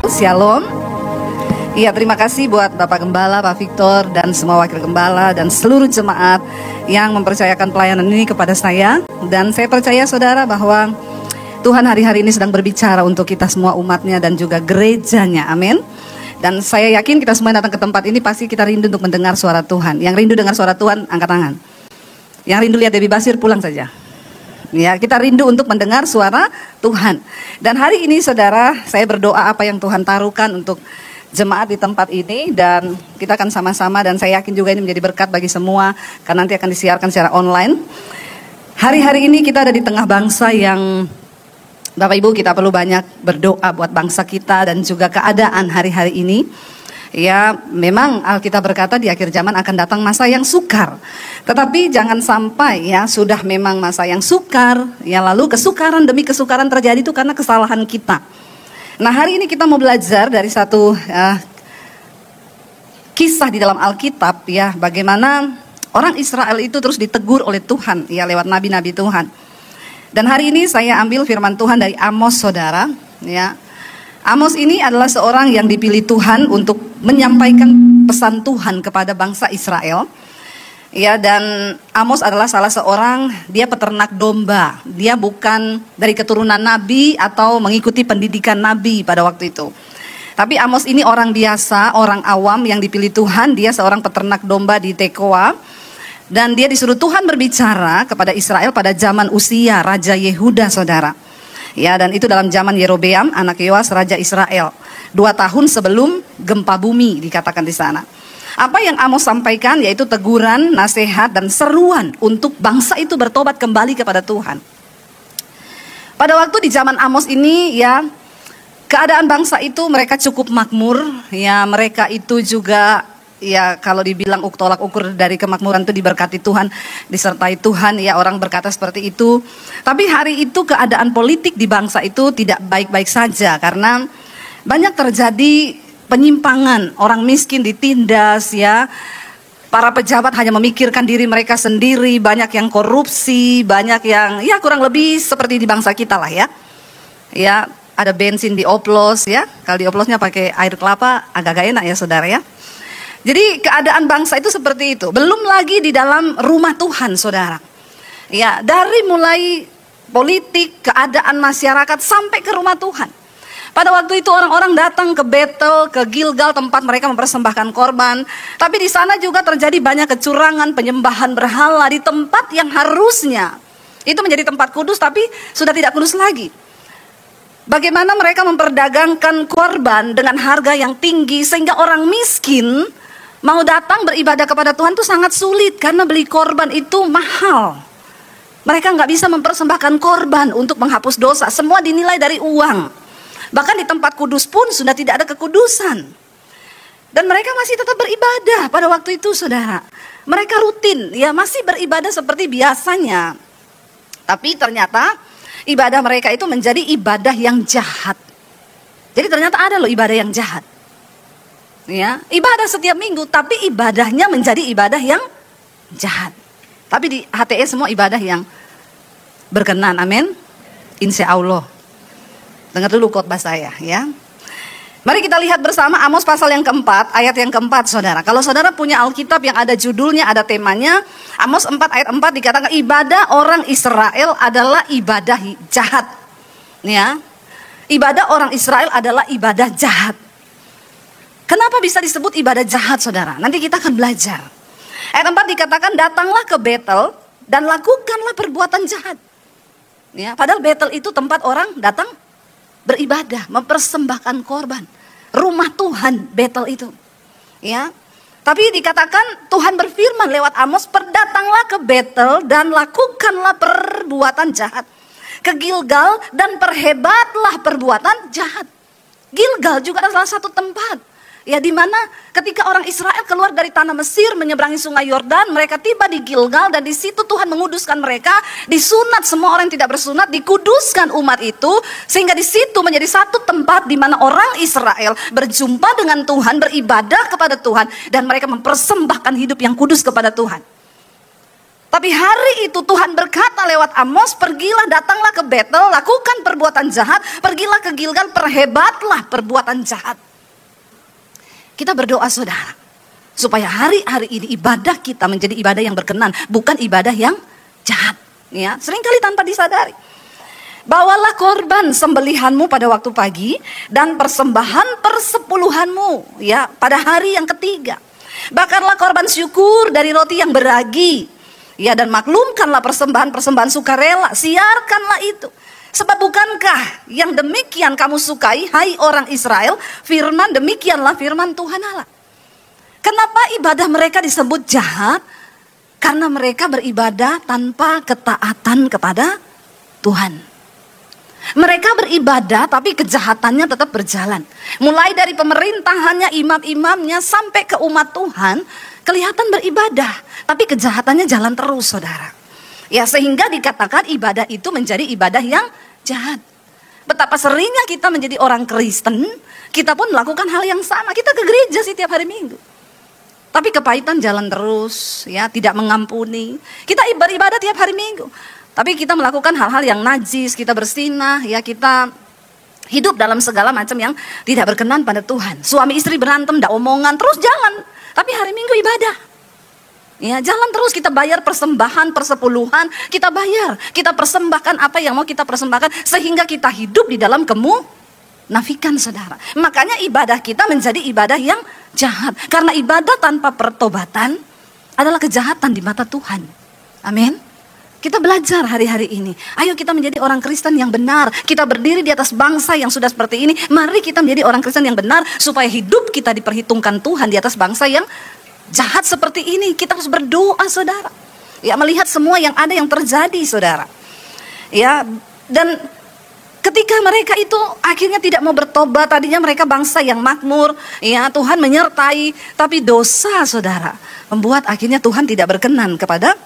Shalom. Iya, terima kasih buat Bapak Gembala, Pak Victor, dan semua wakil gembala dan seluruh jemaat yang mempercayakan pelayanan ini kepada saya. Dan saya percaya saudara bahwa Tuhan hari-hari ini sedang berbicara untuk kita semua umatnya dan juga gerejanya, amin. Dan saya yakin kita semua yang datang ke tempat ini pasti kita rindu untuk mendengar suara Tuhan. Yang rindu dengar suara Tuhan, angkat tangan. Yang rindu lihat Debbie Basir, pulang saja. Ya, kita rindu untuk mendengar suara Tuhan. Dan hari ini saudara, saya berdoa apa yang Tuhan taruhkan untuk jemaat di tempat ini, dan kita akan sama-sama, dan saya yakin juga ini menjadi berkat bagi semua karena nanti akan disiarkan secara online. Hari-hari ini kita ada di tengah bangsa yang Bapak Ibu, kita perlu banyak berdoa buat bangsa kita dan juga keadaan hari-hari ini. Ya, memang Alkitab berkata di akhir zaman akan datang masa yang sukar. Tetapi jangan sampai ya sudah memang masa yang sukar, ya lalu kesukaran demi kesukaran terjadi itu karena kesalahan kita. Nah, hari ini kita mau belajar dari satu kisah di dalam Alkitab ya, bagaimana orang Israel itu terus ditegur oleh Tuhan ya lewat nabi-nabi Tuhan. Dan hari ini saya ambil firman Tuhan dari Amos, saudara ya. Amos ini adalah seorang yang dipilih Tuhan untuk menyampaikan pesan Tuhan kepada bangsa Israel. Ya, dan Amos adalah salah seorang, dia peternak domba. Dia bukan dari keturunan nabi atau mengikuti pendidikan nabi pada waktu itu. Tapi Amos ini orang biasa, orang awam yang dipilih Tuhan. Dia seorang peternak domba di Tekoa. Dan dia disuruh Tuhan berbicara kepada Israel pada zaman Usia, Raja Yehuda, saudara. Ya, dan itu dalam zaman Yerobeam, anak Yoas, Raja Israel. 2 tahun sebelum gempa bumi dikatakan di sana. Apa yang Amos sampaikan yaitu teguran, nasihat, dan seruan untuk bangsa itu bertobat kembali kepada Tuhan. Pada waktu di zaman Amos ini ya, keadaan bangsa itu mereka cukup makmur. Ya, mereka itu juga ya kalau dibilang tolak ukur dari kemakmuran itu diberkati Tuhan, disertai Tuhan, ya orang berkata seperti itu. Tapi hari itu keadaan politik di bangsa itu tidak baik-baik saja karena banyak terjadi penyimpangan, orang miskin ditindas ya. Para pejabat hanya memikirkan diri mereka sendiri, banyak yang korupsi, banyak yang ya kurang lebih seperti di bangsa kita lah ya. Ya, ada bensin dioplos ya. Kalau dioplosnya pakai air kelapa agak-agak enak ya saudara ya. Jadi keadaan bangsa itu seperti itu. Belum lagi di dalam rumah Tuhan, saudara. Ya, dari mulai politik, keadaan masyarakat sampai ke rumah Tuhan. Pada waktu itu orang-orang datang ke Betel, ke Gilgal, tempat mereka mempersembahkan korban. Tapi di sana juga terjadi banyak kecurangan, penyembahan berhala di tempat yang harusnya itu menjadi tempat kudus, tapi sudah tidak kudus lagi. Bagaimana mereka memperdagangkan korban dengan harga yang tinggi sehingga orang miskin mau datang beribadah kepada Tuhan itu sangat sulit karena beli korban itu mahal. Mereka nggak bisa mempersembahkan korban untuk menghapus dosa. Semua dinilai dari uang. Bahkan di tempat kudus pun sudah tidak ada kekudusan. Dan mereka masih tetap beribadah pada waktu itu, saudara. Mereka rutin, ya masih beribadah seperti biasanya. Tapi ternyata ibadah mereka itu menjadi ibadah yang jahat. Jadi ternyata ada loh ibadah yang jahat. Ya, ibadah setiap minggu, tapi ibadahnya menjadi ibadah yang jahat. Tapi di HTS semua ibadah yang berkenan, amin. Insya Allah. Dengar dulu khotbah saya ya. Mari kita lihat bersama Amos pasal yang keempat, ayat yang keempat, saudara. Kalau saudara punya Alkitab yang ada judulnya, ada temanya, Amos 4 ayat 4 dikatakan ibadah orang Israel adalah ibadah jahat. Ya, ibadah orang Israel adalah ibadah jahat. Kenapa bisa disebut ibadah jahat, saudara? Nanti kita akan belajar. Ayat 4 dikatakan, datanglah ke Betel dan lakukanlah perbuatan jahat. Ya, padahal Betel itu tempat orang datang beribadah, mempersembahkan korban. Rumah Tuhan Betel itu. Ya, tapi dikatakan Tuhan berfirman lewat Amos, datanglah ke Betel dan lakukanlah perbuatan jahat. Ke Gilgal dan perhebatlah perbuatan jahat. Gilgal juga adalah salah satu tempat. Ya, di mana ketika orang Israel keluar dari tanah Mesir menyeberangi sungai Yordan, mereka tiba di Gilgal dan di situ Tuhan menguduskan mereka, disunat semua orang yang tidak bersunat, dikuduskan umat itu sehingga di situ menjadi satu tempat di mana orang Israel berjumpa dengan Tuhan, beribadah kepada Tuhan dan mereka mempersembahkan hidup yang kudus kepada Tuhan. Tapi hari itu Tuhan berkata lewat Amos, pergilah, datanglah ke Betel, lakukan perbuatan jahat, pergilah ke Gilgal, perhebatlah perbuatan jahat. Kita berdoa saudara, supaya hari-hari ini ibadah kita menjadi ibadah yang berkenan, bukan ibadah yang jahat. Ya, seringkali tanpa disadari. Bawalah korban sembelihanmu pada waktu pagi dan persembahan persepuluhanmu ya pada hari yang ketiga. Bakarlah korban syukur dari roti yang beragi. Ya, dan maklumkanlah persembahan-persembahan sukarela, siarkanlah itu. Sebab bukankah yang demikian kamu sukai, hai orang Israel? Firman demikianlah firman Tuhan Allah. Kenapa ibadah mereka disebut jahat? Karena mereka beribadah tanpa ketaatan kepada Tuhan. Mereka beribadah tapi kejahatannya tetap berjalan. Mulai dari pemerintahannya, imam-imamnya sampai ke umat Tuhan, kelihatan beribadah, tapi kejahatannya jalan terus saudara. Ya, sehingga dikatakan ibadah itu menjadi ibadah yang jahat. Betapa seringnya kita menjadi orang Kristen, kita pun melakukan hal yang sama. Kita ke gereja sih tiap hari Minggu, tapi kepahitan jalan terus, ya, tidak mengampuni. Kita beribadah tiap hari Minggu, tapi kita melakukan hal-hal yang najis, kita bersinah, ya, kita hidup dalam segala macam yang tidak berkenan pada Tuhan. Suami istri berantem, tidak omongan, terus jalan. Tapi hari Minggu ibadah. Ya, jalan terus, kita bayar persembahan, persepuluhan, kita bayar. Kita persembahkan apa yang mau kita persembahkan sehingga kita hidup di dalam kemunafikan saudara. Makanya ibadah kita menjadi ibadah yang jahat. Karena ibadah tanpa pertobatan adalah kejahatan di mata Tuhan. Amin. Kita belajar hari-hari ini. Ayo kita menjadi orang Kristen yang benar. Kita berdiri di atas bangsa yang sudah seperti ini. Mari kita menjadi orang Kristen yang benar supaya hidup kita diperhitungkan Tuhan di atas bangsa yang jahat seperti ini. Kita harus berdoa saudara. Ya, melihat semua yang ada yang terjadi saudara. Ya, dan ketika mereka itu akhirnya tidak mau bertobat, tadinya mereka bangsa yang makmur, ya, Tuhan menyertai, tapi dosa saudara membuat akhirnya Tuhan tidak berkenan kepada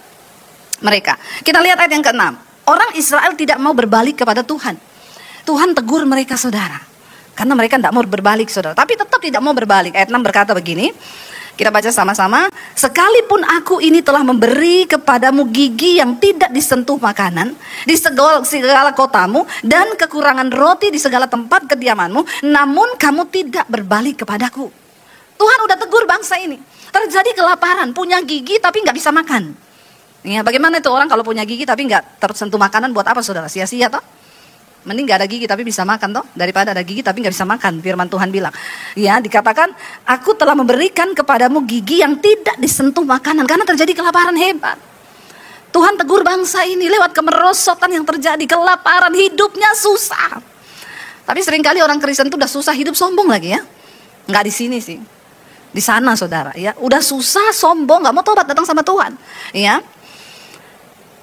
mereka. Kita lihat ayat yang ke-6. Orang Israel tidak mau berbalik kepada Tuhan. Tuhan tegur mereka saudara, karena mereka tidak mau berbalik saudara, tapi tetap tidak mau berbalik. Ayat 6 berkata begini, kita baca sama-sama. Sekalipun aku ini telah memberi kepadamu gigi yang tidak disentuh makanan di segala kotamu, dan kekurangan roti di segala tempat kediamanmu, namun kamu tidak berbalik kepadaku. Tuhan udah tegur bangsa ini. Terjadi kelaparan, punya gigi tapi nggak bisa makan. Ya, bagaimana itu orang kalau punya gigi tapi nggak tersentuh makanan, buat apa saudara? Sia-sia toh? Mending nggak ada gigi tapi bisa makan toh, daripada ada gigi tapi nggak bisa makan. Firman Tuhan bilang, ya, dikatakan, aku telah memberikan kepadamu gigi yang tidak disentuh makanan karena terjadi kelaparan hebat. Tuhan tegur bangsa ini lewat kemerosotan yang terjadi, kelaparan, hidupnya susah. Tapi seringkali orang Kristen itu udah susah hidup sombong lagi ya. Nggak di sini sih, di sana saudara, ya, udah susah sombong, nggak mau tobat datang sama Tuhan, ya.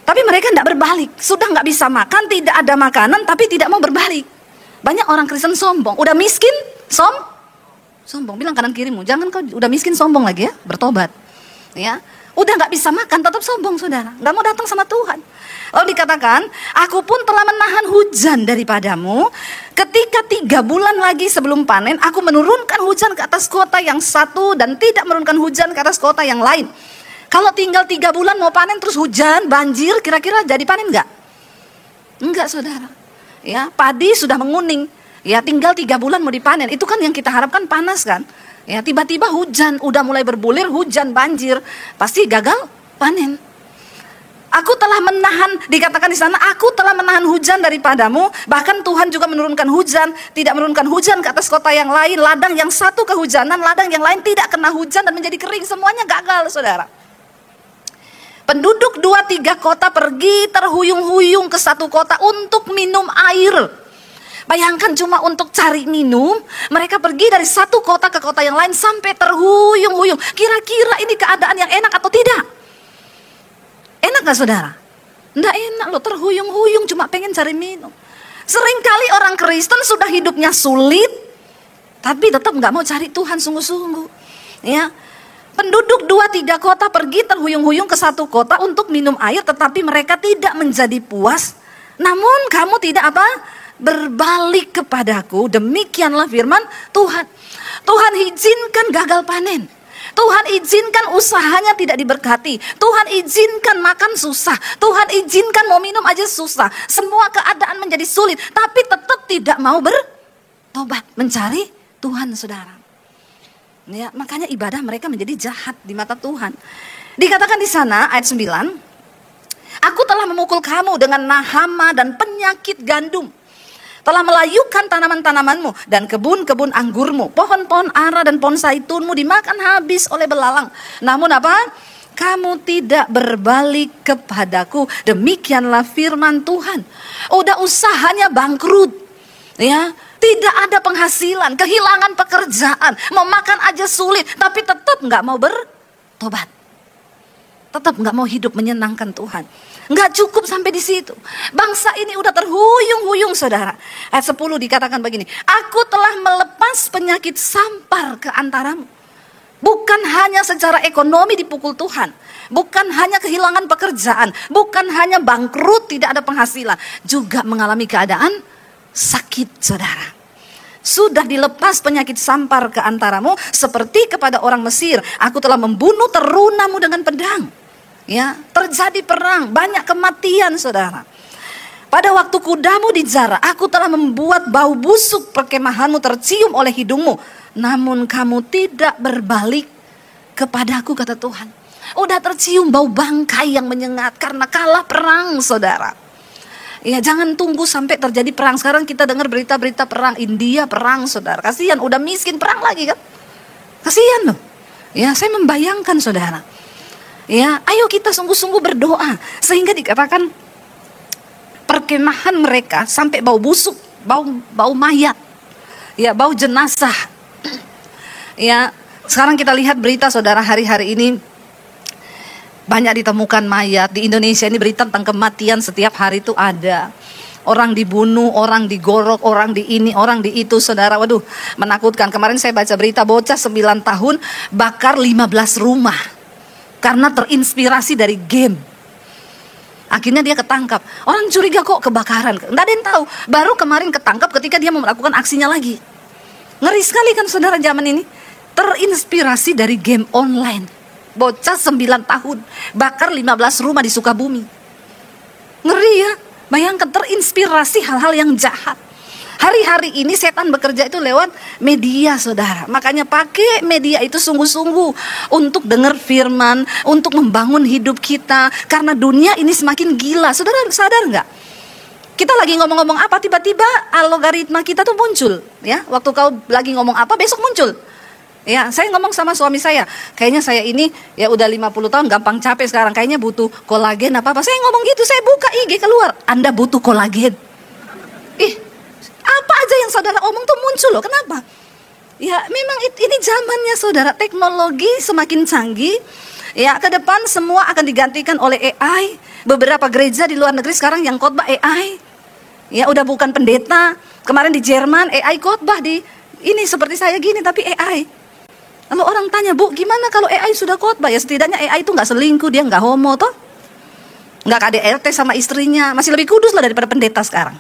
Tapi mereka tidak berbalik, sudah nggak bisa makan, tidak ada makanan, tapi tidak mau berbalik. Banyak orang Kristen sombong, udah miskin, sombong. Bilang kanan kirimu, jangan kau udah miskin sombong lagi ya, bertobat. Ya, udah nggak bisa makan, tetap sombong saudara, nggak mau datang sama Tuhan. Lalu dikatakan, aku pun telah menahan hujan daripadamu. Ketika 3 bulan lagi sebelum panen, aku menurunkan hujan ke atas kota yang satu dan tidak menurunkan hujan ke atas kota yang lain. Kalau tinggal 3 bulan mau panen terus hujan, banjir, kira-kira jadi panen enggak? Enggak saudara. Ya, padi sudah menguning. Ya, tinggal 3 bulan mau dipanen. Itu kan yang kita harapkan, panas kan? Ya, tiba-tiba hujan, udah mulai berbulir, hujan, banjir, pasti gagal panen. Aku telah menahan, dikatakan di sana, aku telah menahan hujan daripadamu. Bahkan Tuhan juga menurunkan hujan, tidak menurunkan hujan ke atas kota yang lain. Ladang yang satu kehujanan, ladang yang lain tidak kena hujan dan menjadi kering. Semuanya gagal saudara. Penduduk 2-3 kota pergi terhuyung-huyung ke satu kota untuk minum air. Bayangkan cuma untuk cari minum, mereka pergi dari satu kota ke kota yang lain sampai terhuyung-huyung. Kira-kira ini keadaan yang enak atau tidak? Enak gak saudara? Nggak enak loh, terhuyung-huyung cuma pengen cari minum. Seringkali orang Kristen sudah hidupnya sulit, tapi tetap nggak mau cari Tuhan sungguh-sungguh. Ya. Penduduk 2-3 kota pergi terhuyung-huyung ke satu kota untuk minum air, tetapi mereka tidak menjadi puas. Namun kamu tidak apa? Berbalik kepadaku. Demikianlah firman Tuhan. Tuhan izinkan gagal panen. Tuhan izinkan usahanya tidak diberkati. Tuhan izinkan makan susah. Tuhan izinkan mau minum aja susah. Semua keadaan menjadi sulit, tapi tetap tidak mau bertobat, mencari Tuhan, saudara. Ya, makanya ibadah mereka menjadi jahat di mata Tuhan. Dikatakan di sana ayat 9, aku telah memukul kamu dengan hama dan penyakit gandum, telah melayukan tanaman-tanamanmu dan kebun-kebun anggurmu, pohon-pohon ara dan pohon zaitunmu dimakan habis oleh belalang. Namun apa? Kamu tidak berbalik kepadaku. Demikianlah firman Tuhan. Udah usahanya bangkrut, ya, tidak ada penghasilan, kehilangan pekerjaan, mau makan aja sulit, tapi tetap nggak mau bertobat, tetap nggak mau hidup menyenangkan Tuhan. Nggak cukup sampai di situ. Bangsa ini udah terhuyung-huyung, saudara. Ayat 10 dikatakan begini, aku telah melepas penyakit sampar ke antaramu. Bukan hanya secara ekonomi dipukul Tuhan, bukan hanya kehilangan pekerjaan, bukan hanya bangkrut, tidak ada penghasilan, juga mengalami keadaan sakit, saudara. Sudah dilepas penyakit sampar ke antaramu seperti kepada orang Mesir. Aku telah membunuh terunamu dengan pedang. Ya, terjadi perang, banyak kematian, saudara. Pada waktu kudamu dijara, aku telah membuat bau busuk perkemahanmu tercium oleh hidungmu. Namun kamu tidak berbalik kepadaku, kata Tuhan. Udah tercium bau bangkai yang menyengat karena kalah perang, saudara. Ya, jangan tunggu sampai terjadi perang. Sekarang kita dengar berita-berita perang, India perang, saudara. Kasihan, udah miskin perang lagi kan. Kasihan loh. Ya, saya membayangkan, saudara. Ya, ayo kita sungguh-sungguh berdoa sehingga dikatakan perkemahan mereka sampai bau busuk, bau mayat, ya, bau jenazah. Ya, sekarang kita lihat berita, saudara, hari-hari ini banyak ditemukan mayat di Indonesia ini. Berita tentang kematian setiap hari itu ada. Orang dibunuh, orang digorok, orang di ini, orang di itu, saudara. Waduh, menakutkan. Kemarin saya baca berita bocah 9 tahun bakar 15 rumah. Karena terinspirasi dari game. Akhirnya dia ketangkap. Orang curiga kok kebakaran. Nggak ada yang tahu. Baru kemarin ketangkap ketika dia mau melakukan aksinya lagi. Ngeri sekali kan, saudara, zaman ini. Terinspirasi dari game online. Bocah 9 tahun bakar 15 rumah di Sukabumi. Ngeri ya. Bayangkan, terinspirasi hal-hal yang jahat. Hari-hari ini setan bekerja itu lewat media, saudara. Makanya pakai media itu sungguh-sungguh untuk dengar firman, untuk membangun hidup kita. Karena dunia ini semakin gila. Saudara sadar nggak? Kita lagi ngomong-ngomong apa, tiba-tiba algoritma kita tuh muncul. Ya, waktu kau lagi ngomong apa, besok muncul. Ya, saya ngomong sama suami saya, kayaknya saya ini ya udah 50 tahun gampang capek sekarang. Kayaknya butuh kolagen apa-apa. Saya ngomong gitu, saya buka IG keluar. Anda butuh kolagen. Apa aja yang saudara omong tuh muncul loh. Kenapa? Ya memang ini zamannya, saudara. Teknologi semakin canggih. Ya, ke depan semua akan digantikan oleh AI. Beberapa gereja di luar negeri sekarang yang khotbah AI. Ya, udah bukan pendeta. Kemarin di Jerman AI khotbah di ini seperti saya gini tapi AI. Lalu orang tanya, Bu, gimana kalau AI sudah khotbah? Ya setidaknya AI itu nggak selingkuh, dia nggak homo toh, nggak KDRT sama istrinya, masih lebih kudus lah daripada pendeta sekarang.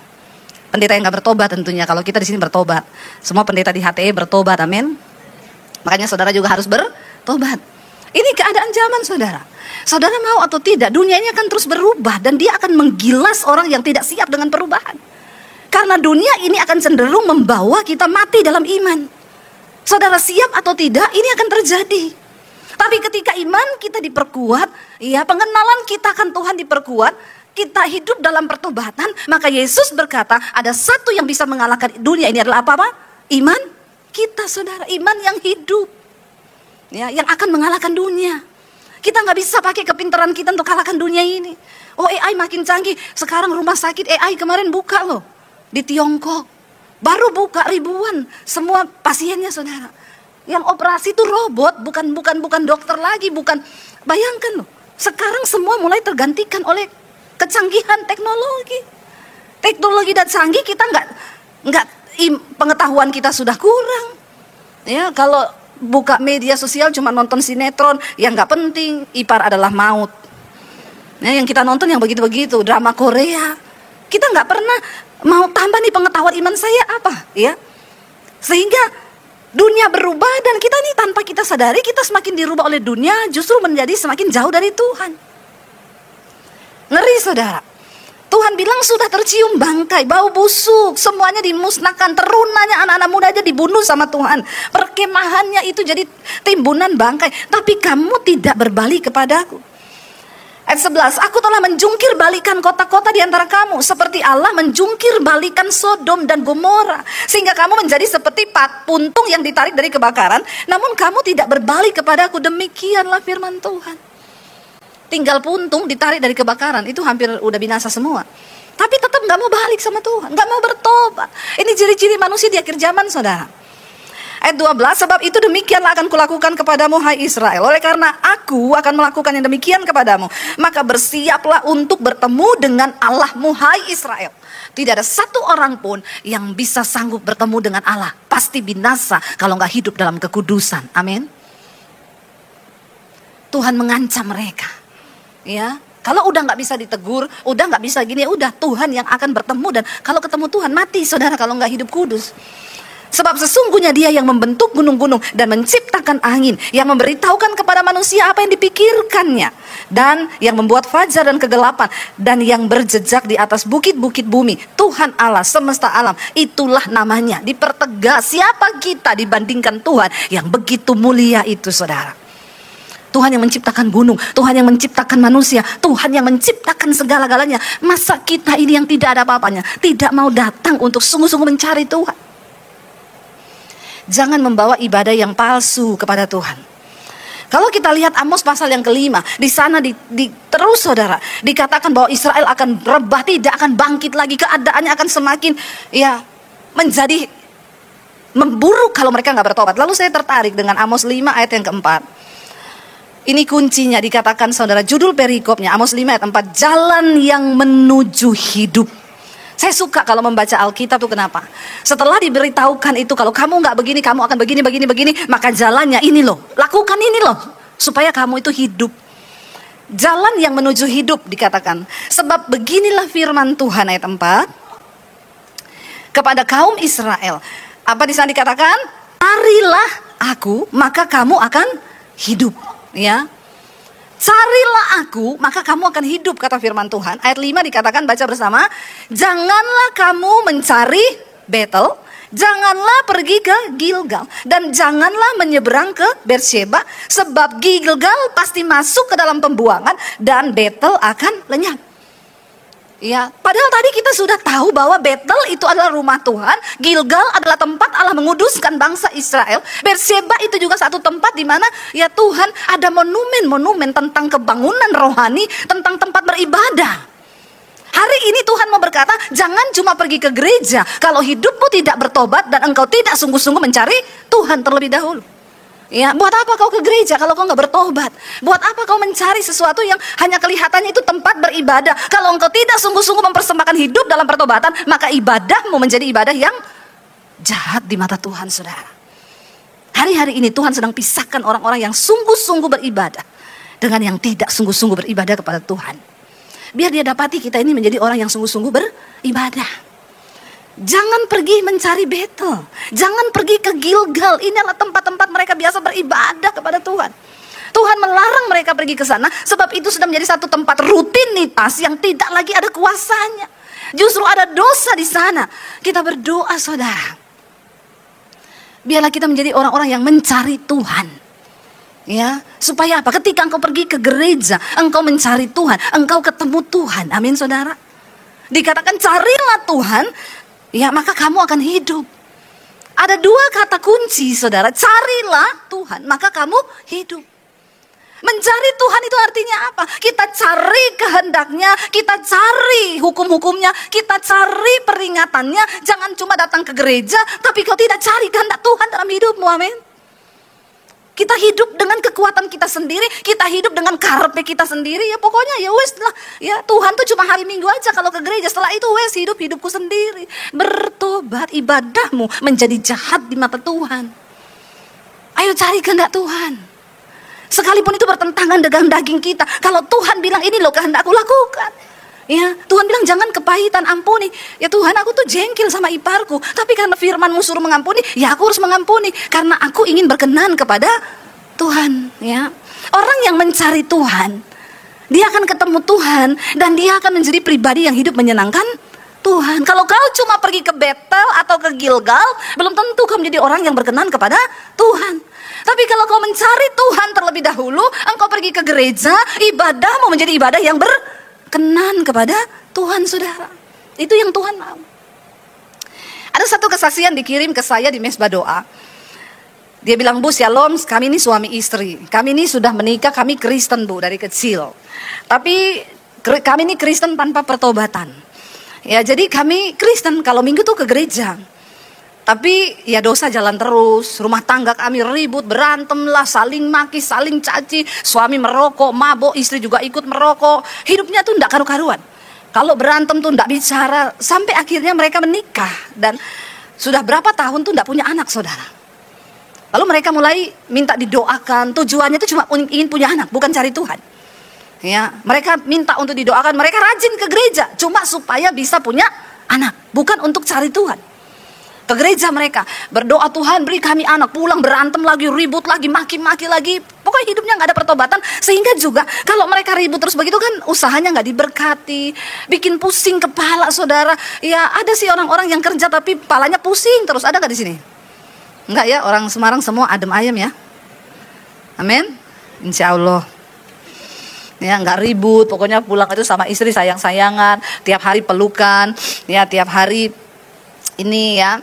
Pendeta yang gak bertobat tentunya. Kalau kita di sini bertobat, semua pendeta di HTE bertobat, amin. Makanya saudara juga harus bertobat. Ini keadaan zaman, saudara. Saudara mau atau tidak, dunia ini akan terus berubah dan dia akan menggilas orang yang tidak siap dengan perubahan. Karena dunia ini akan cenderung membawa kita mati dalam iman. Saudara siap atau tidak, ini akan terjadi. Tapi ketika iman kita diperkuat, ya, pengenalan kita akan Tuhan diperkuat, kita hidup dalam pertobatan, maka Yesus berkata, ada satu yang bisa mengalahkan dunia ini adalah apa? Iman kita, saudara, iman yang hidup, ya, yang akan mengalahkan dunia. Kita nggak bisa pakai kepintaran kita untuk kalahkan dunia ini. Oh, AI makin canggih. Sekarang rumah sakit AI kemarin buka loh di Tiongkok, baru buka ribuan semua pasiennya, saudara. Yang operasi itu robot, bukan dokter lagi, bukan. Bayangkan loh, sekarang semua mulai tergantikan oleh kecanggihan teknologi. Teknologi dan canggih, kita nggak pengetahuan kita sudah kurang. Ya, kalau buka media sosial cuma nonton sinetron yang nggak penting, ipar adalah maut. Ya, yang kita nonton yang begitu-begitu, drama Korea. Kita nggak pernah mau tambah nih pengetahuan iman saya apa, ya. Sehingga Dunia berubah dan kita ini tanpa kita sadari kita semakin dirubah oleh dunia, justru menjadi semakin jauh dari Tuhan. Ngeri saudara. Tuhan bilang sudah tercium bangkai, bau busuk, semuanya dimusnahkan, terunanya anak-anak muda aja dibunuh sama Tuhan. Perkemahannya itu jadi timbunan bangkai, tapi kamu tidak berbalik kepadaku. Ayat 11, aku telah menjungkir balikan kota-kota di antara kamu, seperti Allah menjungkir balikan Sodom dan Gomora, sehingga kamu menjadi seperti puntung yang ditarik dari kebakaran, namun kamu tidak berbalik kepadaku. Demikianlah firman Tuhan. Tinggal puntung ditarik dari kebakaran, itu hampir udah binasa semua. Tapi tetap gak mau balik sama Tuhan, gak mau bertobat. Ini ciri-ciri manusia di akhir zaman, saudara. Ayat 12, sebab itu demikianlah akan kulakukan kepadamu, hai Israel. Oleh karena aku akan melakukan yang demikian kepadamu, maka bersiaplah untuk bertemu dengan Allahmu, hai Israel. Tidak ada satu orang pun yang bisa sanggup bertemu dengan Allah. Pasti binasa kalau gak hidup dalam kekudusan. Amin. Tuhan mengancam mereka. Ya, kalau udah nggak bisa ditegur, udah nggak bisa gini, ya udah Tuhan yang akan bertemu, dan kalau ketemu Tuhan mati saudara kalau nggak hidup kudus. Sebab sesungguhnya Dia yang membentuk gunung-gunung dan menciptakan angin, yang memberitahukan kepada manusia apa yang dipikirkannya, dan yang membuat fajar dan kegelapan, dan yang berjejak di atas bukit-bukit bumi. Tuhan Allah semesta alam, itulah namanya. Dipertegas siapa kita dibandingkan Tuhan yang begitu mulia itu, saudara. Tuhan yang menciptakan gunung, Tuhan yang menciptakan manusia, Tuhan yang menciptakan segala-galanya. Masa kita ini yang tidak ada apa-apanya tidak mau datang untuk sungguh-sungguh mencari Tuhan? Jangan membawa ibadah yang palsu kepada Tuhan. Kalau kita lihat Amos pasal yang kelima, di sana terus saudara dikatakan bahwa Israel akan rebah, tidak akan bangkit lagi, keadaannya akan semakin menjadi memburuk kalau mereka nggak bertobat. Lalu saya tertarik dengan Amos 5 ayat yang keempat. Ini kuncinya, dikatakan saudara, judul perikopnya Amos 5 ayat 4, jalan yang menuju hidup. Saya suka kalau membaca Alkitab tuh, kenapa? Setelah diberitahukan itu, kalau kamu nggak begini, kamu akan begini, maka jalannya ini loh, lakukan ini loh, supaya kamu itu hidup. Jalan yang menuju hidup dikatakan. Sebab beginilah firman Tuhan ayat 4 kepada kaum Israel. Apa di sana dikatakan? Carilah aku, maka kamu akan hidup. Ya, carilah aku maka kamu akan hidup, kata firman Tuhan. Ayat 5 dikatakan, baca bersama, janganlah kamu mencari Betel, janganlah pergi ke Gilgal, dan janganlah menyeberang ke Beersheba, sebab Gilgal pasti masuk ke dalam pembuangan dan Betel akan lenyap. Ya, padahal tadi kita sudah tahu bahwa Betel itu adalah rumah Tuhan, Gilgal adalah tempat Allah menguduskan bangsa Israel, Beersheba itu juga satu tempat di mana ya Tuhan ada monumen-monumen tentang kebangunan rohani, tentang tempat beribadah. Hari ini Tuhan mau berkata, jangan cuma pergi ke gereja kalau hidupmu tidak bertobat dan engkau tidak sungguh-sungguh mencari Tuhan terlebih dahulu. Ya, buat apa kau ke gereja kalau kau nggak bertobat? Buat apa kau mencari sesuatu yang hanya kelihatannya itu tempat beribadah? Kalau engkau tidak sungguh-sungguh mempersembahkan hidup dalam pertobatan, maka ibadahmu menjadi ibadah yang jahat di mata Tuhan, saudara. Hari-hari ini Tuhan sedang pisahkan orang-orang yang sungguh-sungguh beribadah dengan yang tidak sungguh-sungguh beribadah kepada Tuhan. Biar dia dapati kita ini menjadi orang yang sungguh-sungguh beribadah. Jangan pergi mencari Betel, jangan pergi ke Gilgal. Ini adalah tempat-tempat mereka biasa beribadah kepada Tuhan. Tuhan melarang mereka pergi ke sana, sebab itu sudah menjadi satu tempat rutinitas yang tidak lagi ada kuasanya. Justru ada dosa di sana. Kita berdoa, saudara, biarlah kita menjadi orang-orang yang mencari Tuhan. Ya, supaya apa? Ketika engkau pergi ke gereja, engkau mencari Tuhan, engkau ketemu Tuhan. Amin, saudara. Dikatakan carilah Tuhan, ya maka kamu akan hidup. Ada dua kata kunci, saudara. Carilah Tuhan, maka kamu hidup. Mencari Tuhan itu artinya apa? Kita cari kehendaknya, kita cari hukum-hukumnya, kita cari peringatannya. Jangan cuma datang ke gereja, tapi kau tidak cari kehendak Tuhan dalam hidupmu. Amin. Kita hidup dengan kekuatan kita sendiri, kita hidup dengan karpe kita sendiri. Ya pokoknya ya wes lah. Ya Tuhan tuh cuma hari Minggu aja kalau ke gereja. Setelah itu wes hidupku sendiri. Bertobat, ibadahmu menjadi jahat di mata Tuhan. Ayo cari kehendak Tuhan. Sekalipun itu bertentangan dengan daging kita, kalau Tuhan bilang ini loh kehendakku, lakukan. Ya, Tuhan bilang jangan kepahitan, ampuni. Ya Tuhan, aku tuh jengkel sama iparku, tapi karena firman-Mu suruh mengampuni, ya aku harus mengampuni karena aku ingin berkenan kepada Tuhan. Ya, orang yang mencari Tuhan, dia akan ketemu Tuhan dan dia akan menjadi pribadi yang hidup menyenangkan Tuhan. Kalau kau cuma pergi ke Betel atau ke Gilgal, belum tentu kau menjadi orang yang berkenan kepada Tuhan. Tapi kalau kau mencari Tuhan terlebih dahulu, engkau pergi ke gereja, ibadahmu menjadi ibadah yang berkenan kepada Tuhan, saudara. Itu yang Tuhan mau. Ada satu kesaksian dikirim ke saya di mesbah doa. Dia bilang, Bu, shalom, kami ini suami istri. Kami ini sudah menikah, kami Kristen, Bu, dari kecil. Tapi kami ini Kristen tanpa pertobatan. Ya, jadi kami Kristen kalau minggu tuh ke gereja. Tapi ya dosa jalan terus. Rumah tangga kami ribut, berantem lah, saling maki, saling caci. Suami merokok, mabok, istri juga ikut merokok. Hidupnya tuh enggak karu-karuan. Kalau berantem tuh enggak bicara. Sampai akhirnya mereka menikah. Dan sudah berapa tahun tuh enggak punya anak, saudara. Lalu mereka mulai minta didoakan. Tujuannya itu cuma ingin punya anak, bukan cari Tuhan. Ya, mereka minta untuk didoakan. Mereka rajin ke gereja, cuma supaya bisa punya anak, bukan untuk cari Tuhan. Ke gereja mereka berdoa, Tuhan beri kami anak, pulang berantem lagi, ribut lagi, maki-maki lagi. Pokoknya hidupnya gak ada pertobatan. Sehingga juga kalau mereka ribut terus begitu kan usahanya gak diberkati, bikin pusing kepala, saudara. Ya ada sih orang-orang yang kerja tapi kepalanya pusing terus. Ada gak di sini? Enggak ya, orang Semarang semua adem ayem ya. Amin. Insya Allah. Ya nggak ribut, pokoknya pulang itu sama istri sayang-sayangan, tiap hari pelukan, ya tiap hari ini ya.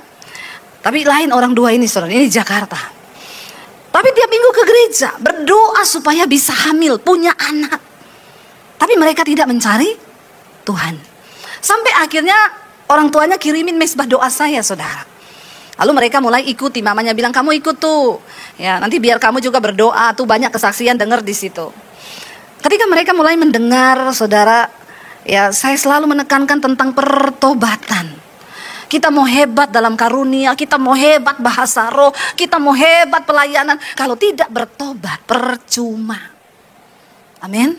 Tapi lain orang dua ini, saudara, ini di Jakarta. Tapi tiap minggu ke gereja, berdoa supaya bisa hamil, punya anak. Tapi mereka tidak mencari Tuhan. Sampai akhirnya orang tuanya kirimin mesbah doa saya, saudara. Lalu mereka mulai ikuti, mamanya bilang kamu ikut tuh. Ya, nanti biar kamu juga berdoa, tuh banyak kesaksian dengar di situ. Ketika mereka mulai mendengar, saudara, ya saya selalu menekankan tentang pertobatan. Kita mau hebat dalam karunia, kita mau hebat bahasa roh, kita mau hebat pelayanan. Kalau tidak bertobat, percuma. Amin.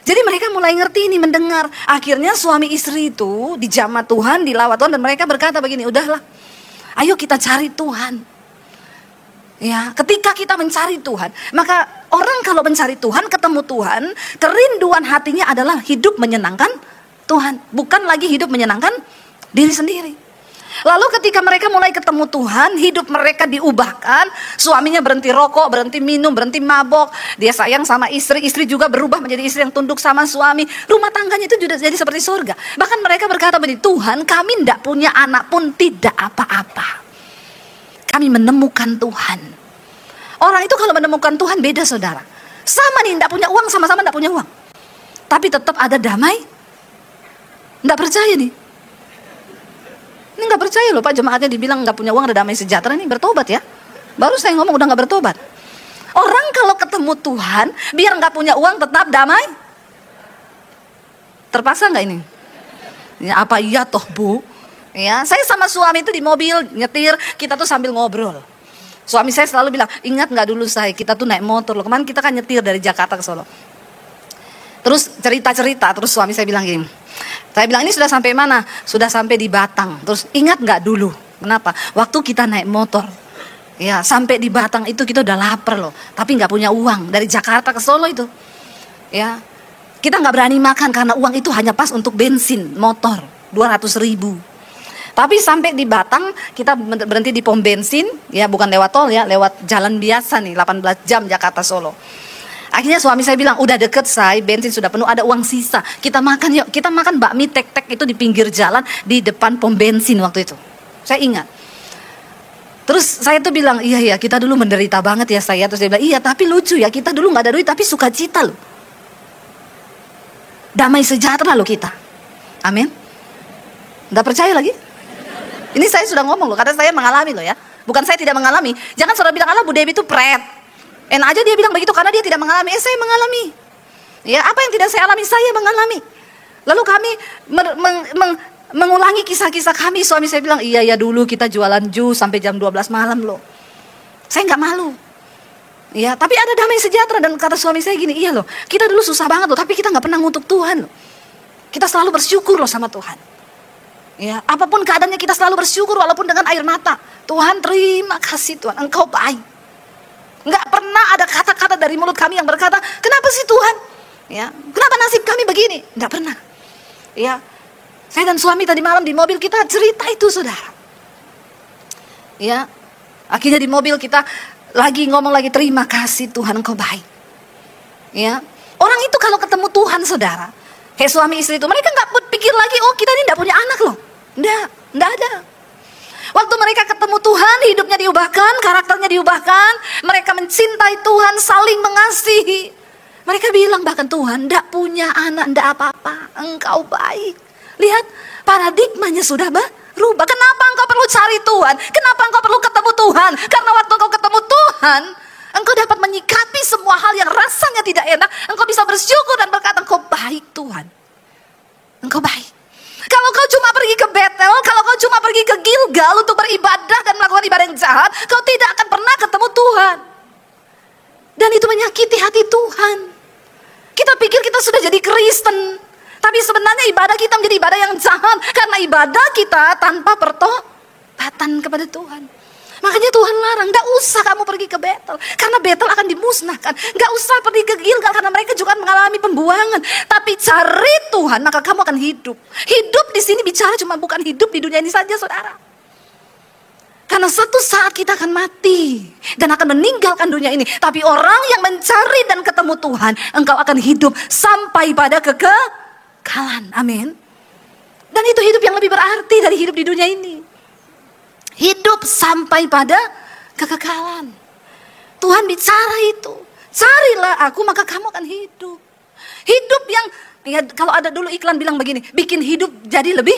Jadi mereka mulai ngerti ini, mendengar. Akhirnya suami istri itu dijamah Tuhan, dilawat Tuhan. Dan mereka berkata begini, udahlah, ayo kita cari Tuhan. Ya, ketika kita mencari Tuhan, maka orang kalau mencari Tuhan, ketemu Tuhan, kerinduan hatinya adalah hidup menyenangkan Tuhan. Bukan lagi hidup menyenangkan diri sendiri. Lalu ketika mereka mulai ketemu Tuhan, hidup mereka diubahkan. Suaminya berhenti rokok, berhenti minum, berhenti mabok. Dia sayang sama istri, istri juga berubah menjadi istri yang tunduk sama suami. Rumah tangganya itu sudah jadi seperti surga. Bahkan mereka berkata begini, Tuhan kami tidak punya anak pun tidak apa-apa. Kami menemukan Tuhan. Orang itu kalau menemukan Tuhan beda, saudara. Sama nih, tidak punya uang, sama-sama tidak punya uang. Tapi tetap ada damai. Tidak percaya nih. Ini nggak percaya loh Pak, jemaatnya dibilang nggak punya uang ada damai sejahtera, ini bertobat ya. Baru saya ngomong udah nggak bertobat. Orang kalau ketemu Tuhan, biar nggak punya uang tetap damai. Terpaksa nggak ini? Ya, apa iya toh Bu? Ya, saya sama suami itu di mobil nyetir, kita tuh sambil ngobrol. Suami saya selalu bilang, ingat nggak dulu saya, kita tuh naik motor loh. Kemarin kita kan nyetir dari Jakarta ke Solo. Terus cerita-cerita, terus suami saya bilang gini. Saya bilang ini sudah sampai mana? Sudah sampai di Batang. Terus ingat nggak dulu? Kenapa? Waktu kita naik motor, ya sampai di Batang itu kita udah lapar loh. Tapi nggak punya uang dari Jakarta ke Solo itu. Ya, kita nggak berani makan karena uang itu hanya pas untuk bensin motor 200.000. Tapi sampai di Batang kita berhenti di pom bensin, ya bukan lewat tol ya, lewat jalan biasa nih 18 jam Jakarta Solo. Akhirnya suami saya bilang, udah deket say, bensin sudah penuh, ada uang sisa. Kita makan yuk, kita makan bakmi tek-tek itu di pinggir jalan, di depan pom bensin waktu itu. Saya ingat. Terus saya tuh bilang, iya kita dulu menderita banget ya saya. Terus dia bilang, iya tapi lucu ya, kita dulu gak ada duit tapi sukacita loh. Damai sejahtera loh kita. Amin. Gak percaya lagi? Ini saya sudah ngomong loh, karena saya mengalami loh ya. Bukan saya tidak mengalami. Jangan saudara bilang, alah Bu Dewi itu pret. Enak aja dia bilang begitu karena dia tidak mengalami. Saya mengalami. Ya, apa yang tidak saya alami, saya mengalami. Lalu kami mengulangi kisah-kisah kami. Suami saya bilang, iya dulu kita jualan jus sampai jam 12 malam loh. Saya nggak malu. Ya, tapi ada damai sejahtera. Dan kata suami saya gini, iya loh, kita dulu susah banget loh, tapi kita nggak pernah ngutuk Tuhan loh. Kita selalu bersyukur loh sama Tuhan. Ya, apapun keadaannya kita selalu bersyukur walaupun dengan air mata. Tuhan, terima kasih Tuhan, Engkau baik. Enggak pernah ada kata-kata dari mulut kami yang berkata, kenapa sih Tuhan? Ya, kenapa nasib kami begini? Enggak pernah. Ya, saya dan suami tadi malam di mobil kita cerita itu, saudara. Ya, akhirnya di mobil kita lagi ngomong lagi, terima kasih Tuhan, Engkau baik. Ya, orang itu kalau ketemu Tuhan, saudara, kayak suami istri itu, mereka nggak pikir lagi, oh kita ini nggak punya anak loh. Nggak ada. Waktu mereka ketemu Tuhan, hidupnya diubahkan, karakternya diubahkan, mereka mencintai Tuhan, saling mengasihi. Mereka bilang bahkan, Tuhan, nggak punya anak, nggak apa-apa, Engkau baik. Lihat, paradigmanya sudah berubah. Kenapa engkau perlu cari Tuhan? Kenapa engkau perlu ketemu Tuhan? Karena waktu engkau ketemu Tuhan, engkau dapat menyikapi semua hal yang rasanya tidak enak. Engkau bisa bersyukur dan berkata, Engkau baik Tuhan. Engkau baik. Kalau kau cuma pergi ke Betel, kalau kau cuma pergi ke Gilgal untuk beribadah dan melakukan ibadah yang jahat, kau tidak akan pernah ketemu Tuhan. Dan itu menyakiti hati Tuhan. Kita pikir kita sudah jadi Kristen, tapi sebenarnya ibadah kita menjadi ibadah yang jahat, karena ibadah kita tanpa pertobatan kepada Tuhan. Makanya Tuhan larang, gak usah kamu pergi ke Betel, karena Betel akan dimusnahkan. Gak usah pergi ke Gilgal, karena mereka juga mengalami pembuangan. Tapi cari Tuhan, maka kamu akan hidup. Hidup di sini bicara cuma bukan hidup di dunia ini saja, saudara. Karena satu saat kita akan mati dan akan meninggalkan dunia ini. Tapi orang yang mencari dan ketemu Tuhan, engkau akan hidup sampai pada kekekalan. Amin. Dan itu hidup yang lebih berarti dari hidup di dunia ini. Hidup sampai pada kekekalan. Tuhan bicara itu. Carilah aku maka kamu akan hidup. Hidup yang, ya kalau ada dulu iklan bilang begini, bikin hidup jadi lebih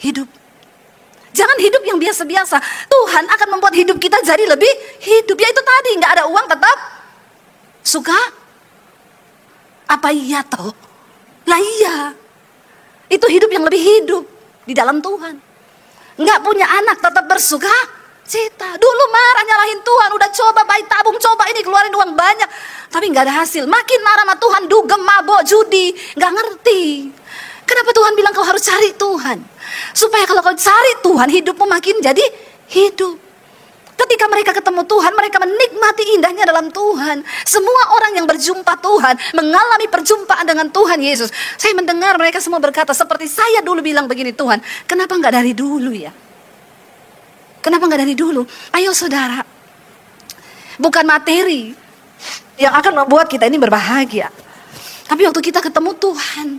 hidup. Jangan hidup yang biasa-biasa. Tuhan akan membuat hidup kita jadi lebih hidup. Ya itu tadi, gak ada uang tetap suka. Apa iya toh? Lah iya. Itu hidup yang lebih hidup di dalam Tuhan. Nggak punya anak tetap bersuka cita. Dulu marah nyalahin Tuhan, udah coba baik tabung, coba ini keluarin uang banyak, tapi nggak ada hasil. Makin marah sama Tuhan, dugem, mabok, judi, nggak ngerti. Kenapa Tuhan bilang kau harus cari Tuhan? Supaya kalau kau cari Tuhan, hidupmu makin jadi hidup. Ketika mereka ketemu Tuhan, mereka menikmati indahnya dalam Tuhan. Semua orang yang berjumpa Tuhan, mengalami perjumpaan dengan Tuhan Yesus. Saya mendengar mereka semua berkata, seperti saya dulu bilang begini, Tuhan, kenapa nggak dari dulu ya? Kenapa nggak dari dulu? Ayo saudara, bukan materi yang akan membuat kita ini berbahagia. Tapi waktu kita ketemu Tuhan.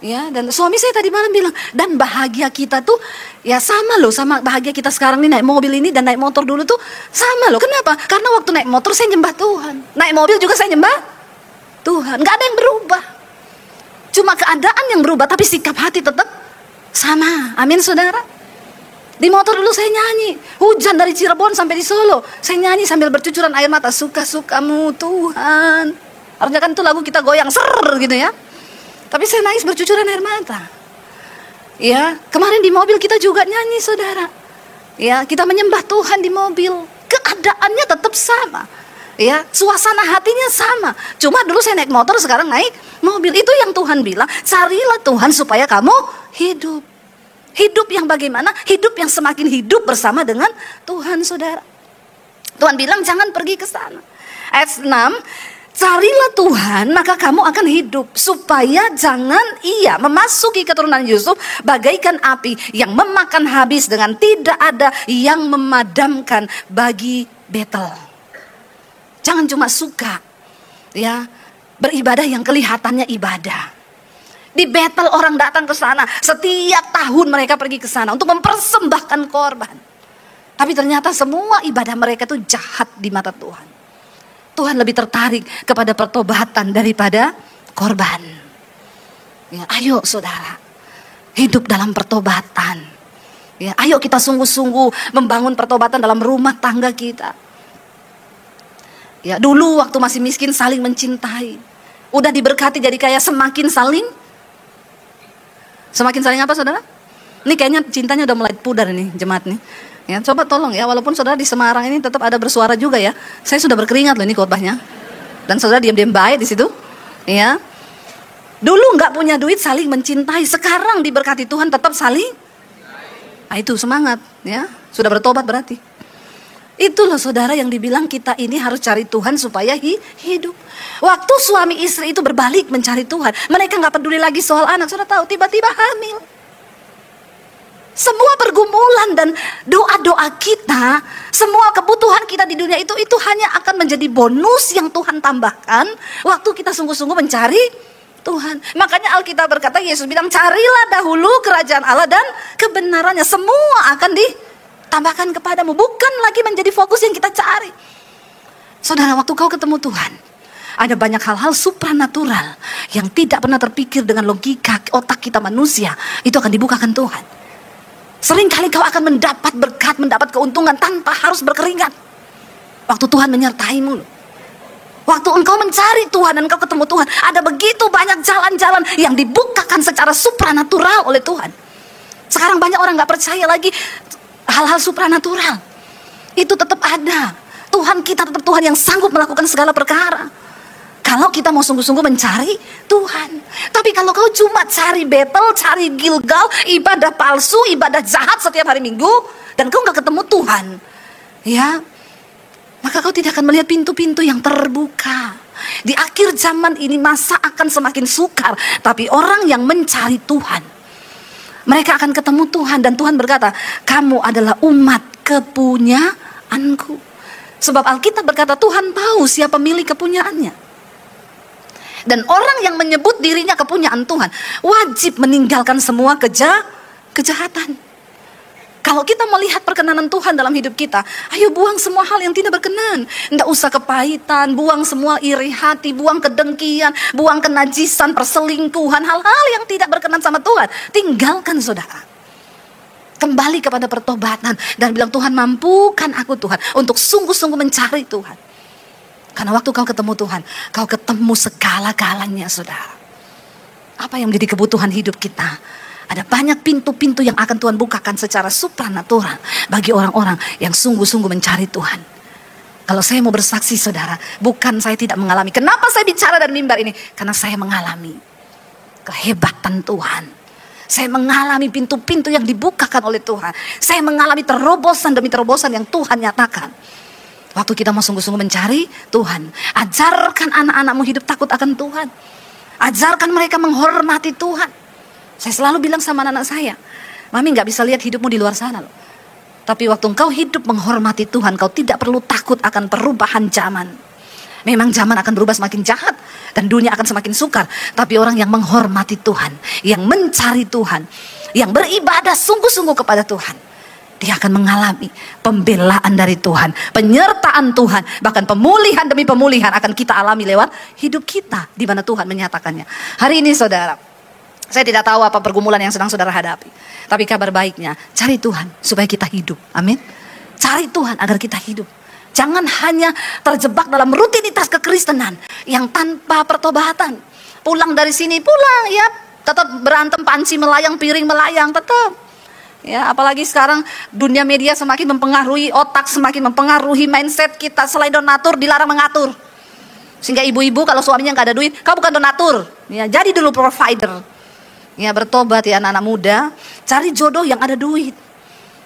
Ya, dan suami saya tadi malam bilang, dan bahagia kita tuh ya sama loh sama bahagia kita sekarang nih, naik mobil ini dan naik motor dulu tuh sama loh. Kenapa? Karena waktu naik motor saya nyembah Tuhan, naik mobil juga saya nyembah Tuhan. Gak ada yang berubah, cuma keadaan yang berubah, tapi sikap hati tetap sama. Amin saudara. Di motor dulu saya nyanyi, hujan dari Cirebon sampai di Solo, saya nyanyi sambil bercucuran air mata, suka-sukamu Tuhan. Harusnya kan tuh lagu kita goyang ser gitu ya. Tapi saya nangis bercucuran air mata. Ya, kemarin di mobil kita juga nyanyi, saudara. Ya, kita menyembah Tuhan di mobil. Keadaannya tetap sama. Ya, suasana hatinya sama. Cuma dulu saya naik motor, sekarang naik mobil. Itu yang Tuhan bilang, carilah Tuhan supaya kamu hidup. Hidup yang bagaimana? Hidup yang semakin hidup bersama dengan Tuhan, saudara. Tuhan bilang jangan pergi ke sana. Ayat 6, carilah Tuhan maka kamu akan hidup, supaya jangan ia memasuki keturunan Yusuf bagaikan api yang memakan habis dengan tidak ada yang memadamkan bagi Betel. Jangan cuma suka ya beribadah yang kelihatannya ibadah. Di Betel orang datang ke sana, setiap tahun mereka pergi ke sana untuk mempersembahkan korban. Tapi ternyata semua ibadah mereka itu jahat di mata Tuhan. Tuhan lebih tertarik kepada pertobatan daripada korban. Ya, ayo saudara, hidup dalam pertobatan. Ya, ayo kita sungguh-sungguh membangun pertobatan dalam rumah tangga kita. Ya, dulu waktu masih miskin saling mencintai. Udah diberkati jadi kaya semakin saling apa saudara? Ini kayaknya cintanya udah mulai pudar nih jemaat nih. Ya, coba tolong ya, walaupun saudara di Semarang ini tetap ada bersuara juga ya. Saya sudah berkeringat loh ini khotbahnya. Dan saudara diam-diam baik di situ. Ya. Dulu nggak punya duit saling mencintai, sekarang diberkati Tuhan tetap saling. Nah, itu semangat ya, sudah bertobat berarti. Itu loh saudara yang dibilang kita ini harus cari Tuhan supaya hidup. Waktu suami istri itu berbalik mencari Tuhan, mereka nggak peduli lagi soal anak. Sudah tahu tiba-tiba hamil. Semua pergumulan dan doa-doa kita, semua kebutuhan kita di dunia itu hanya akan menjadi bonus yang Tuhan tambahkan waktu kita sungguh-sungguh mencari Tuhan. Makanya Alkitab berkata, Yesus bilang, carilah dahulu kerajaan Allah dan kebenarannya, semua akan ditambahkan kepadamu. Bukan lagi menjadi fokus yang kita cari. Saudara, waktu kau ketemu Tuhan, ada banyak hal-hal supranatural yang tidak pernah terpikir dengan logika otak kita manusia, itu akan dibukakan Tuhan. Seringkali kau akan mendapat berkat, mendapat keuntungan tanpa harus berkeringat. Waktu Tuhan menyertaimu. Waktu engkau mencari Tuhan dan engkau ketemu Tuhan, ada begitu banyak jalan-jalan yang dibukakan secara supranatural oleh Tuhan. Sekarang banyak orang gak percaya lagi hal-hal supranatural. Itu tetap ada. Tuhan kita tetap Tuhan yang sanggup melakukan segala perkara. Kalau kita mau sungguh-sungguh mencari Tuhan. Tapi kalau kau cuma cari Betel, cari Gilgal, ibadah palsu, ibadah jahat setiap hari Minggu, dan kau gak ketemu Tuhan, ya, maka kau tidak akan melihat pintu-pintu yang terbuka. Di akhir zaman ini masa akan semakin sukar, tapi orang yang mencari Tuhan, mereka akan ketemu Tuhan. Dan Tuhan berkata, kamu adalah umat kepunyaanku. Sebab Alkitab berkata Tuhan tahu siapa milik kepunyaannya. Dan orang yang menyebut dirinya kepunyaan Tuhan wajib meninggalkan semua kejahatan. Kalau kita melihat perkenanan Tuhan dalam hidup kita, ayo buang semua hal yang tidak berkenan. Tidak usah kepahitan, buang semua iri hati, buang kedengkian, buang kenajisan, perselingkuhan, hal-hal yang tidak berkenan sama Tuhan. Tinggalkan saudara. Kembali kepada pertobatan dan bilang, Tuhan mampukan aku Tuhan untuk sungguh-sungguh mencari Tuhan. Karena waktu kau ketemu Tuhan, kau ketemu segala-galanya saudara. Apa yang menjadi kebutuhan hidup kita? Ada banyak pintu-pintu yang akan Tuhan bukakan secara supranatural bagi orang-orang yang sungguh-sungguh mencari Tuhan. Kalau saya mau bersaksi saudara, bukan saya tidak mengalami. Kenapa saya bicara dari mimbar ini? Karena saya mengalami kehebatan Tuhan. Saya mengalami pintu-pintu yang dibukakan oleh Tuhan. Saya mengalami terobosan demi terobosan yang Tuhan nyatakan. Waktu kita mau sungguh-sungguh mencari Tuhan, ajarkan anak-anakmu hidup takut akan Tuhan. Ajarkan mereka menghormati Tuhan. Saya selalu bilang sama anak-anak saya, Mami gak bisa lihat hidupmu di luar sana loh. Tapi waktu engkau hidup menghormati Tuhan, kau tidak perlu takut akan perubahan zaman. Memang zaman akan berubah semakin jahat dan dunia akan semakin sukar. Tapi orang yang menghormati Tuhan, yang mencari Tuhan, yang beribadah sungguh-sungguh kepada Tuhan, dia akan mengalami pembelaan dari Tuhan, penyertaan Tuhan, bahkan pemulihan demi pemulihan akan kita alami lewat hidup kita di mana Tuhan menyatakannya. Hari ini saudara, saya tidak tahu apa pergumulan yang sedang saudara hadapi. Tapi kabar baiknya, cari Tuhan supaya kita hidup. Amin. Cari Tuhan agar kita hidup. Jangan hanya terjebak dalam rutinitas kekristenan yang tanpa pertobatan. Pulang dari sini, pulang ya. Tetap berantem, panci melayang, piring melayang, tetap. Ya, apalagi sekarang dunia media semakin mempengaruhi otak, semakin mempengaruhi mindset kita. Selain donatur, dilarang mengatur. Sehingga ibu-ibu kalau suaminya nggak ada duit, kau bukan donatur. Ya, jadi dulu provider. Ya, bertobat ya anak-anak muda, cari jodoh yang ada duit.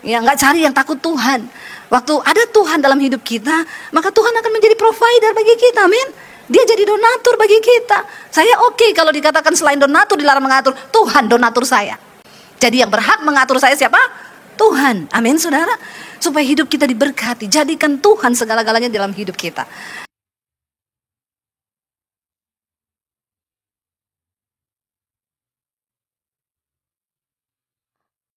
Ya, nggak cari yang takut Tuhan. Waktu ada Tuhan dalam hidup kita, maka Tuhan akan menjadi provider bagi kita, amin. Dia jadi donatur bagi kita. Saya oke kalau dikatakan selain donatur dilarang mengatur, Tuhan donatur saya. Jadi yang berhak mengatur saya siapa? Tuhan, amin saudara. Supaya hidup kita diberkati, jadikan Tuhan segala-galanya dalam hidup kita.